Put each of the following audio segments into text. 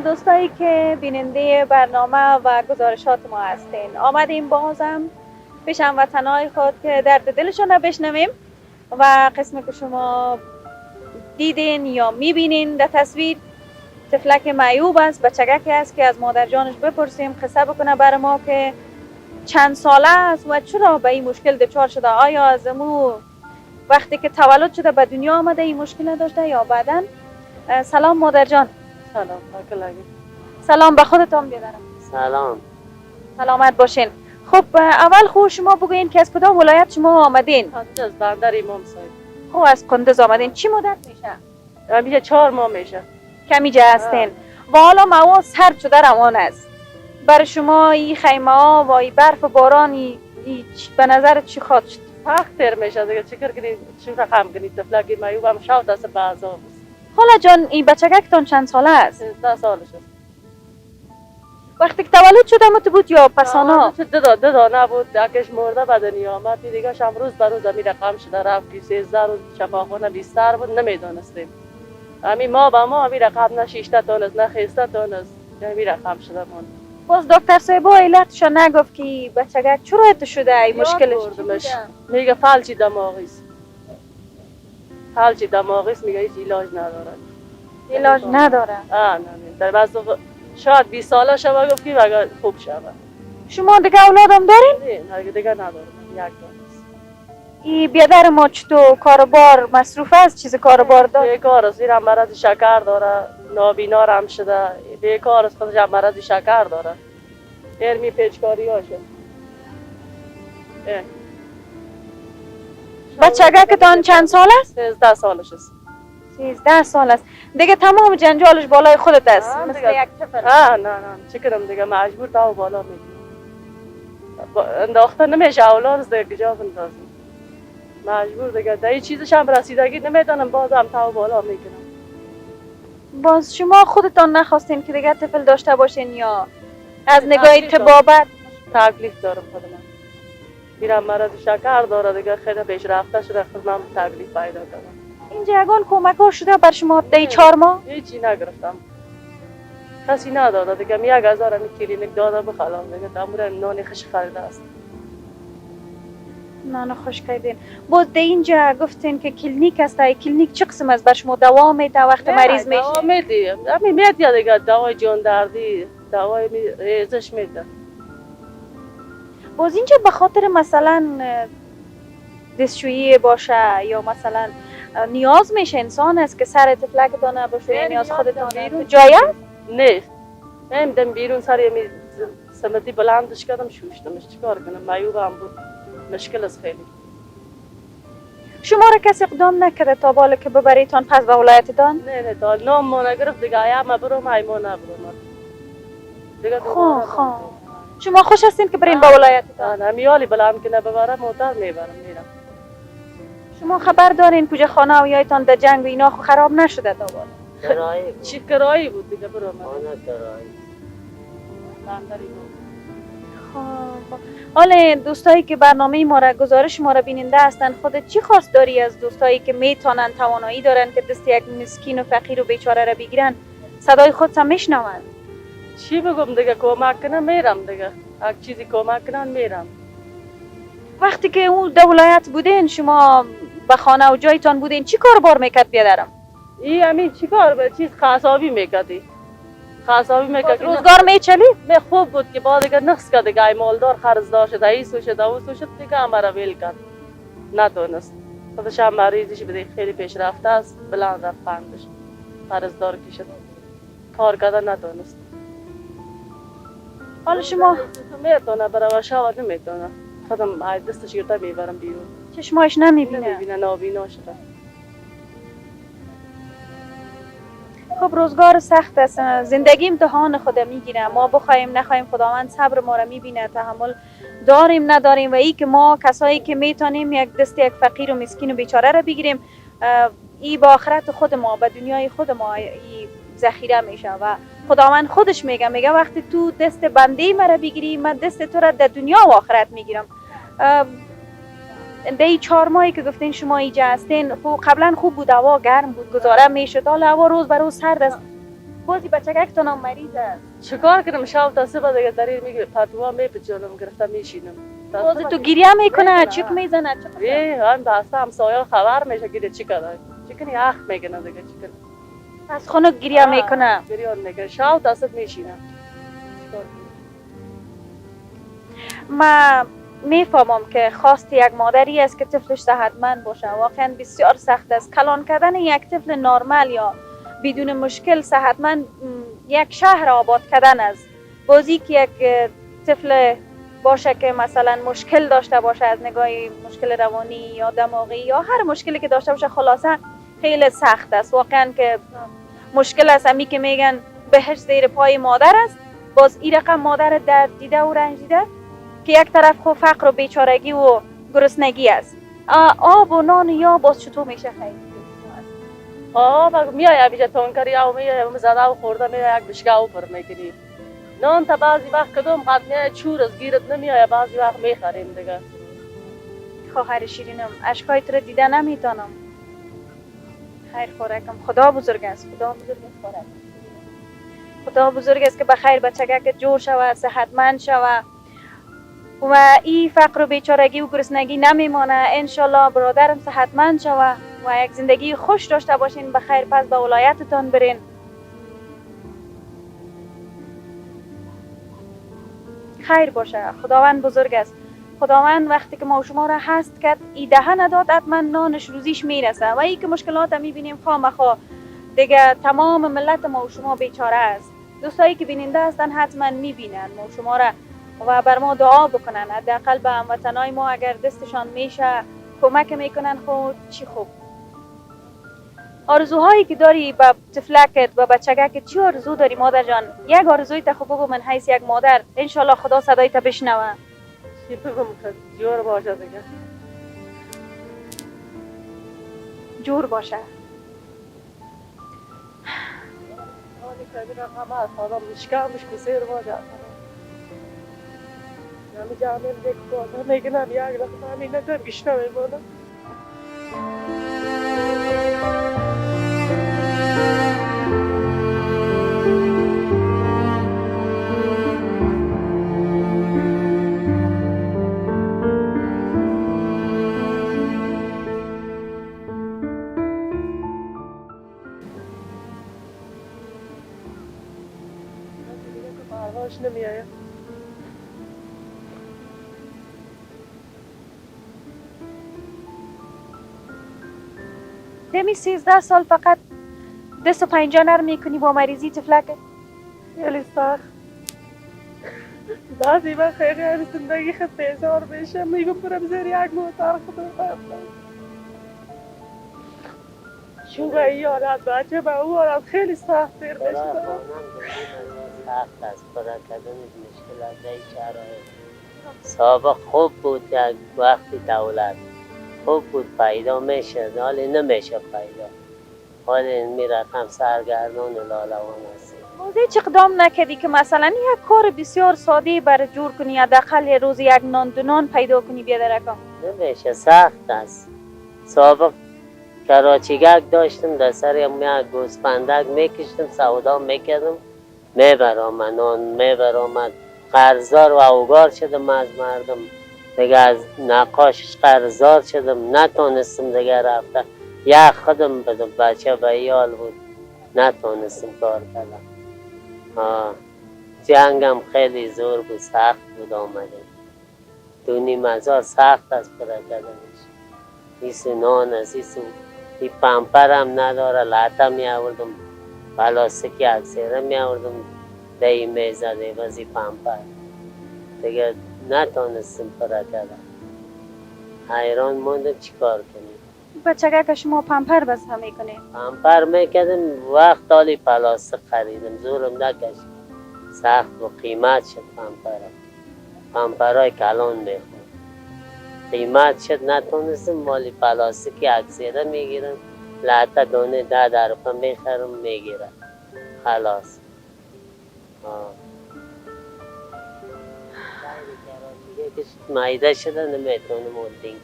دوستایی که بیننده برنامه و گزارشات ما هستین، آمدیم بازم پیش هموطنای خود که درد دلشون رو بشنویم و قسمی که شما دیدین یا میبینین در تصویر طفلک معیوب است، بچگکی است که از مادر جانش بپرسیم قصه بکنه برای ما که چند ساله است و چرا به این مشکل دچار شده. آیا از امو وقتی که تولد شده به دنیا آمده این مشکل داشته یا بعداً؟ سلام مادر جان. سلام پاکلگی. سلام به خودتان بیارم. سلام. سلامت باشین. خب اول خود شما بگوین که از کدام ولایت شما آمدین؟ از بندر امام صاحب. خب از قندوز آمدین. چی مدت میشه؟ میشه 4 ماه میشه. کمی جا هستین و حالا موا سرد شده روان است. برای شما این خیمه ها و این برف و باران به نظر چی خواهد شد؟ سخت تر میشه دیگه. چیکار کنید؟ چی رقم کنید؟ طفلکی معیوب هم شاو دست بعضا است. حالا جان این بچگکتان چند ساله است؟ 13 سالش است. وقتی که تولد شده مت بود یا پسانا؟ دو دانه بود. یکیش مرده به دنیا آمد. دیگه شام روز به روز می رقم شده رفت که 13 روز شفاخانه بیستر بود نمیدونستیم. امی ما با ما می رقم نه 6 تا است نه 6 تا است. می رقم شده مون. باز دکتر صاحب علتشو نگفت که بچگک چرا ات شده این مشکلش چی بوده؟ میگه فلج دماغی است. فلج دماغی است، میگه هیچ علاج نداره. علاج نداره؟ نه در بعض شاید 20 ساله شوه گفت که اگر خوب شوه. شما دیگه اولادم دارین؟ نه دیگه ندارم. یک تا است. ای بیادر ما چطور کاربار مصروف است؟ چیز کاربار داره؟ بیکار است. زیرا مرض شکر داره. نابینا هم شده. بیکار است. خودش هم مرض شکر داره. علمی پیچکاری هاشه. بچگکتان چند سال است؟ 13 سالش است. 13 سال است. دیگه تمام جنجالش بالای خودت است مثل یک طفل. نه چه کنم دیگه مجبور تا بالا میگیرم. انداخته نمیشه اولاد است دیگه کجا بندازم. مجبور دیگه در این چیزش هم رسیدگی نمیدانم بازم تا بالا میگیرم. باز شما خودتان نخواستین که دیگه طفل داشته باشین یا از نگاه طبابت؟ تکلیف دارم خودم. میرم مرض شکر داره دیگه خیلی پیش رفته شده خودم تکلیف پیدا کردم. اینجا یگان کمک ها شده بر شما در 4 ماه؟ هیچی نگرفتم. کسی نداده دیگه. 1000 کلینیک داده بخلام دیگه تمور نانی خش خریده است. نان خوش کردین. باز در اینجا گفتین که کلینیک است. کلینیک چه قسم است؟ بر شما دوا میده وقت مریض میشه؟ دوا میده. همین میده دیگه دوای جان دردی، دوای ریزش میده. باز اینجا به خاطر مثلا دستشویی باشه یا مثلا نیاز میشه انسان است که سر طفلکتان باشه نیاز خودتان جای است؟ نه. نمیدم بیرون سر می سمتی بلندش کردم شوشتمش چیکار کنم معیوبم بود. مشکل است خیلی. شما را کسی اقدام نکرده تا بالا که ببریتان پس به ولایتتان؟ نه تا نام ما نگرفت دیگه ما برم ایمان نبرم دیگه. خب شما خوش هستین که برین به ولایتتان؟ نه میالی بلند که نببرم موتر میبرم میرم. شما خبر دارین کجا خانه و یایتان در جنگ و اینا خراب نشده تا بالا؟ کرایی چی کرایی بود دیگه برم خانه کرایی. خب حالا دوستایی که برنامه ما را گزارش ما را بیننده هستن خودت چی خواست داری از دوستایی که میتونن توانایی دارن که دست یک مسکین و فقیر و بیچاره را بگیرن صدای خود هم میشنون؟ چی بگم دیگه کمک کنم میرم دیگه. یک چیزی کمک کنن میرم. وقتی که اون در ولایت بودین شما به خانه و جایتان بودین چی کار بار میکرد بیادرم؟ ای همین چی کار به چیز خاصابی میکردی. خاصابی میکرد روزگار میچلی؟ خوب بود که بعد دیگه نقص کرد دیگه مالدار خرج داشت ایسو شد اوسو شد دیگه امر ویل کرد. ندونست. خودش هم مریضش بده خیلی پیش رفته است بلند رفت پندش. قرضدار کشید. کار کردن ندونست. حالا شما میتونه برای شاور نمیتونه. خودم دستش گرفته میبرم بیرون. چشمایش نمیبینه؟ نمیبینه نابینا شده. خب روزگار سخت است. زندگی امتحان خود میگیره. ما بخوایم نخوایم خداوند صبر ما را میبینه. تحمل داریم نداریم و ای که ما کسایی که میتونیم یک دست یک فقیر و مسکین و بیچاره را بگیریم ای با آخرت خود ما به دنیای خود ما ای ذخیره میشه و خداوند خودش میگه وقتی تو دست بنده مرا بگیری من دست تو را در دنیا و آخرت میگیرم. در این 4 ماهی که گفتین شما اینجا هستین قبلا خوب بود هوا گرم بود گذاره میشد حالا هوا روز به روز سرد است. بازی بچگکتون هم مریض است. چیکار کنم شب تا صبح دیگه در این میگه پتوها میپچونم گرفتم میشینم. باز تو گریه میکنه چیک میزنه ای هم باسه همسایه خبر میشه گیره چی کنه چی کنی اخ میکنه دیگه چی کنه از خونه گریه میکنه. گریه میکنه شب تا صبح میشینه. ما میفهمم که خواست یک مادری است که طفلش صحتمند باشه. واقعا بسیار سخت است کلان کردن یک طفل نرمال یا بدون مشکل صحتمند. یک شهر آباد کردن است. بازی که یک طفل باشه که مثلا مشکل داشته باشه از نگاه مشکل روانی یا دماغی یا هر مشکلی که داشته باشه خلاصه خیلی سخت است. واقعا که مشکل است. امی که میگن بهش زیر پای مادر است. باز این رقم مادر درد دیده و رنج دیده که یک طرف خو فقر و بیچارگی و گرسنگی است. آب و نان یا باز چطور میشه خیلی میای اینجا تونکری او میای زده و خورده میای یک بشکه او پر میکنی نان تا بعضی وقت کدوم قد میای چور از گیرت نمیای بعضی وقت میخریم دیگه. خواهر شیرینم اشکای تو رو دیده نمیتونم. خیر خورکم خدا بزرگ است. خدا بزرگ است خورک. خدا بزرگ است که بخیر بچگک جور شوه صحتمند شوه و این فقر و بیچارگی و گرسنگی نمیمانه. انشالله برادرم صحتمند شوه و یک زندگی خوش داشته باشین. بخیر پس به ولایتتان برین. خیر باشه. خداوند بزرگ است. خداوند وقتی که ما شما را هست کرد ای دهه نداد حتما نانش روزیش میرسه و ای که مشکلات میبینیم خامخا دیگه تمام ملت ما و شما بیچاره است. دوستایی که بیننده هستن حتما میبینن ما شما را و بر ما دعا بکنن. حداقل به هموطنای ما اگر دستشان میشه کمک میکنن خود چی خوب. آرزوهایی که داری به طفلکت و بچگکت چی آرزو داری مادر جان؟ یک آرزوی تا خوب بگو من حیث یک مادر انشالله خدا صدای تا بشنوه. چی بگم که جور باشه دیگه. جور باشه. آنی که دیگه همه خدا مشکمش کسیر باشه. نمی جامعه دیگه بازه میگنم یک رقم همین ندار گشنه میمونه. نمیآید. دمی 13 سال فقط دست و پنجه نرم میکنی با مریضی طفلکت. خیلی سخت. بعضی وقت خیلی زندگی خیلی بیزار میشه میگم برم زیر یک موتر خودم برم چون به این آرد بچه به او آرد خیلی سخت دیر میشه. سخت است برای کردن مشکلات در شرایط. سابق خوب بود یک وقتی دولت خوب بود پیدا میشه حالی نمیشه پیدا. حالی این رقم سرگردان لالوان است. موزه چه اقدام نکردی که مثلا یک کار بسیار ساده بر جور کنی حداقل یه روز یک نان دو نان پیدا کنی بیا در رقم؟ نمیشه سخت است. سابق کراچیگک داشتم در سر یک گوسفندک میکشتم سودا میکردم میبرام نان میبرام قرضدار و اوگار شدم از مردم دیگه از نقاشش قرضدار شدم نتونستم دیگه رفته یک خودم بدم بچه به ایال بود نتونستم کار کردم. جنگم خیلی زور بود سخت بود آمده دونی مزار سخت است برای کردنش ایسو نان است ایسو ای پمپرم نداره لاته می آوردم پلاستیکی اکسیره می آوردم دی می زده بازی پمپر دیگه نتونستم پرا کردم حیران موندم چی کار کنیم. بچگه که شما پمپر بس هم میکنی؟ پمپر میکردم وقت حالی پلاستیک خریدم زورم نکشید سخت و قیمت شد پمپرهای کلان میخورد قیمت شد نتونستم مالی پلاستیکی اکسیره میگیرم لاته دونه 10 روپه میخرم میگیرم خلاص. مایده شده نمیتونم اولدین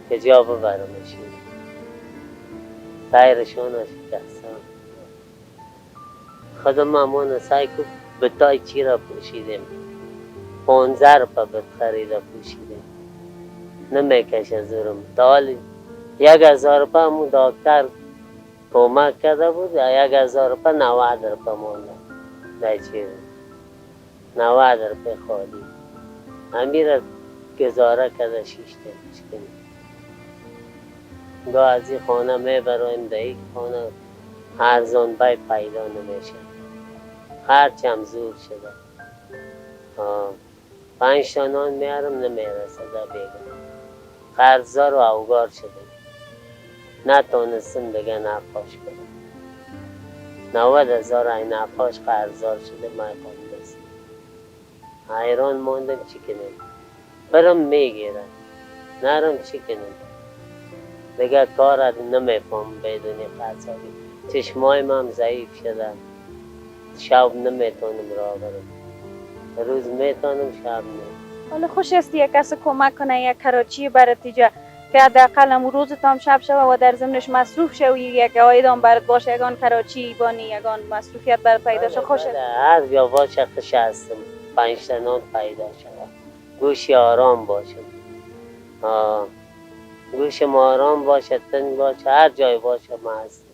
که جا ببرمشون تایرشون رو شکستم خودم همون سعی که بتای چی را پوشیدیم 15 روپه بت خریده پوشیدیم نمیکشه زورم تا حالی 1000 روپه همون دکتر کمک کرده بود 1000 روپه 90 روپه مونده در چیز 90 روپه خالی امیر گزاره کرده 6 تا گاه از این خانه میبرایم در این خانه ارزان بای پیدا نمیشه هرچم زور شده 5 تا نان میارم نمیرسه در بیگم قرضدار و اوگار شده نتونستم دیگه نقاش کنم 90,000 این نقاش قرضدار شده من خواندستم حیران موندم چی کنم برم میگیرن نرم چی کنم دیگه کار نمیفهم بدون قصابی چشمایم هم ضعیف شدن شب نمیتونم راه برم روز میتونم شب نمیتونم حالا خوش است یک کس کمک کنه یک کراچی برات ایجا که حداقل هم روزت هم شب شوه و در ضمنش مصروف شوی یک عاید هم برات باشه یگان کراچی بانی یگان مصروفیت برات پیدا شه خوش است هر جا باشه خوش هستم 5 تا نان پیدا شود گوشی آرام باشه گوشم آرام باشه تنگ باشه هر جای باشه من هستم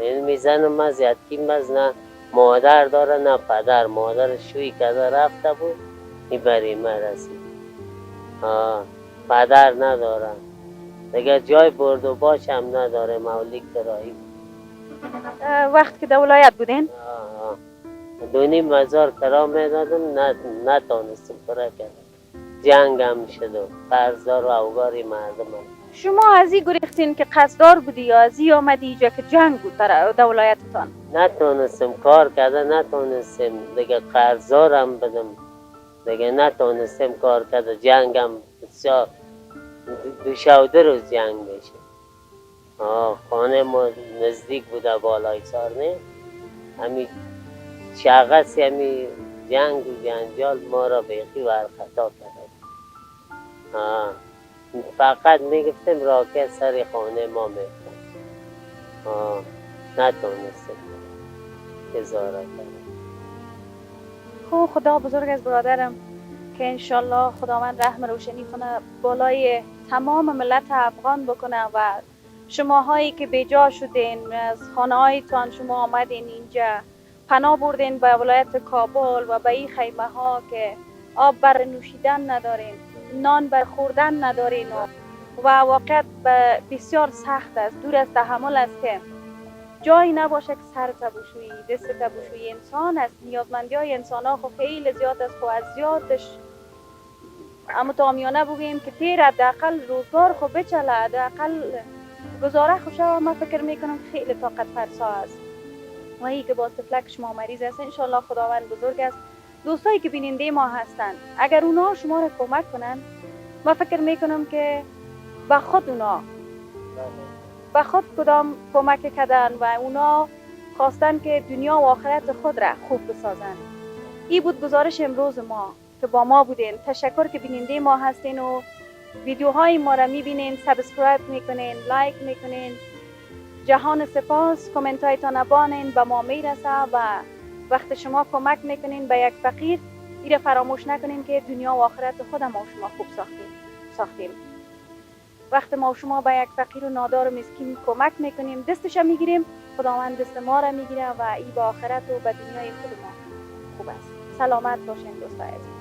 این میزنم من زیادکیم از نه مادر داره نه پدر مادر شوی کرده رفته بود این بری من رسید پدر ندارم دیگه جای برد و باش هم نداره مولیک ترایی وقت که در ولایت بودین 2,500 کرا میدادم نتونستم پره کردم جنگ هم شد و قرضدار و اوگاری مردم هم. شما از این گریختین که قصددار بودی یا از این آمدی اینجا که جنگ بود در ولایتتان نتونستم کار کرده نتونستم دیگه قرضدارم بدم دیگه نتونستم کار کرده جنگم بسیار 2 روز جنگ میشه خانه ما نزدیک بوده بالای سارنه همی شغصی همی جنگ و جنجال ما را بیخی ورخطا کرده فقط میگفتم راکت سر خانه ما میکنم نتونستم گزاره کردم خب خدا بزرگ از برادرم که انشالله خداوند رحم روشنی کنه بالای تمام ملت افغان بکنه و شماهایی که بیجا شدین از خانه هایتان شما آمدین اینجا پناه بردین به ولایت کابل و به این خیمه ها که آب بر نوشیدن ندارین نان بر خوردن ندارین و واقعا بسیار سخت است دور از تحمل است که جایی نباشه که سر تبوشویی دست تبوشویی انسان است نیازمندی های انسان ها خب خیلی زیاد است خب از زیادش اما تامیانه بگیم که تیر حداقل روزگار خب بچله حداقل گزاره خوشه من فکر میکنم خیلی طاقت فرسا است و ای که با تفلک شما مریض است انشالله خداوند بزرگ است دوستایی که بیننده ما هستند اگر اونا شما را کمک کنن من فکر میکنم که به خود اونا به خود کدام کمک کردن و اونا خواستن که دنیا و آخرت خود را خوب بسازن این بود گزارش امروز ما که با ما بودین تشکر که بیننده ما هستین و ویدیوهای ما را میبینین سابسکرایب میکنین لایک میکنین جهان سپاس کامنت هایتان بانین به ما میرسه و وقت شما کمک میکنین به یک فقیر این فراموش نکنین که دنیا و آخرت خود ما شما خوب ساختیم وقت ما شما به یک فقیر و نادار و مسکین کمک میکنیم دستش میگیریم خداوند دست ما را میگیره و ای به آخرت و به دنیای خود ما خوب است سلامت باشین دوستای عزیز